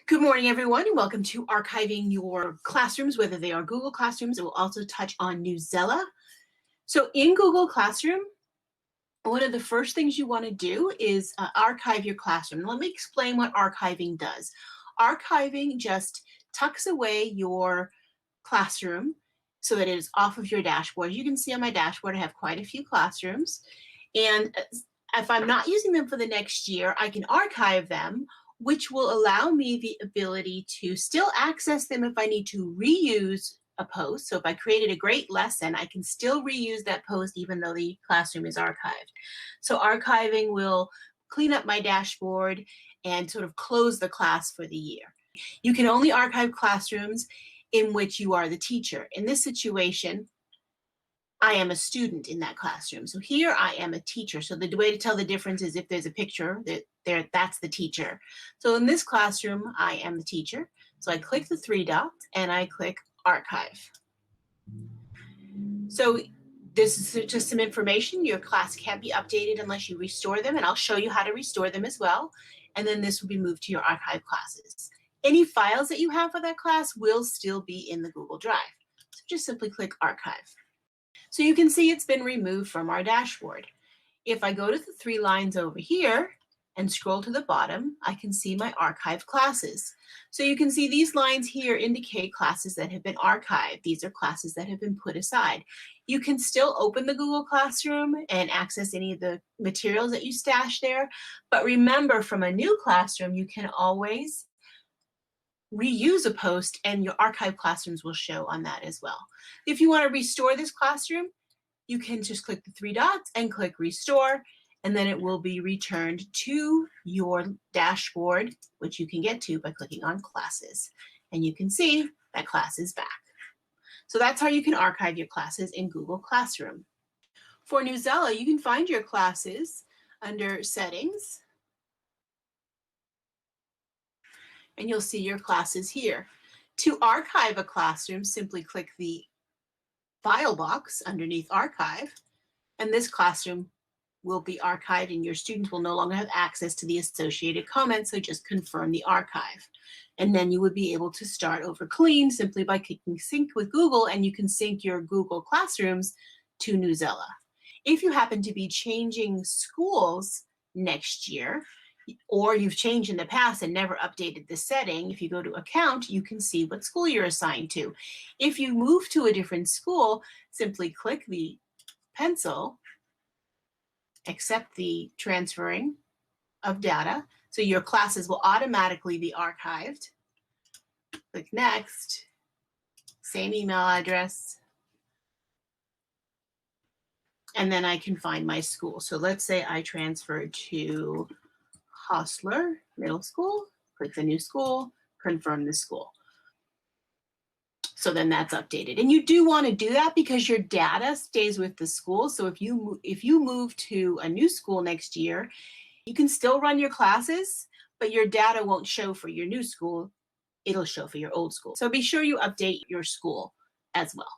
Good morning, everyone, and welcome to Archiving Your Classrooms, whether they are Google Classrooms. It will also touch on Newsela. So in Google Classroom, one of the first things you want to do is archive your classroom. Let me explain what archiving does. Archiving just tucks away your classroom so that it is off of your dashboard. You can see on my dashboard, I have quite a few classrooms. And if I'm not using them for the next year, I can archive them, which will allow me the ability to still access them if I need to reuse a post. So if I created a great lesson, I can still reuse that post even though the classroom is archived. So archiving will clean up my dashboard and sort of close the class for the year. You can only archive classrooms in which you are the teacher. In this situation, I am a student in that classroom. So here I am a teacher. So the way to tell the difference is if there's a picture, that's the teacher. So in this classroom, I am the teacher. So I click the three dots and I click Archive. So this is just some information. Your class can't be updated unless you restore them, and I'll show you how to restore them as well. And then this will be moved to your archive classes. Any files that you have for that class will still be in the Google Drive. So just simply click Archive. So you can see it's been removed from our dashboard. If I go to the three lines over here and scroll to the bottom, I can see my archived classes. So you can see these lines here indicate classes that have been archived. These are classes that have been put aside. You can still open the Google Classroom and access any of the materials that you stashed there. But remember, from a new classroom, you can always reuse a post and your archive classrooms will show on that as well. If you want to restore this classroom, you can just click the three dots and click Restore, and then it will be returned to your dashboard, which you can get to by clicking on Classes. And you can see that class is back. So that's how you can archive your classes in Google Classroom. For Newsela, you can find your classes under Settings, and you'll see your classes here. To archive a classroom, simply click the file box underneath Archive, and this classroom will be archived and your students will no longer have access to the associated comments, so just confirm the archive. And then you would be able to start over clean simply by clicking Sync with Google, and you can sync your Google Classrooms to Newsela. If you happen to be changing schools next year, or you've changed in the past and never updated the setting, if you go to Account, you can see what school you're assigned to. If you move to a different school, simply click the pencil, accept the transferring of data, so your classes will automatically be archived. Click Next, same email address, and then I can find my school. So let's say I transferred to Hostler Middle School, click the new school, confirm the school. So then that's updated. And you do want to do that because your data stays with the school. So if you move to a new school next year, you can still run your classes, but your data won't show for your new school. It'll show for your old school. So be sure you update your school as well.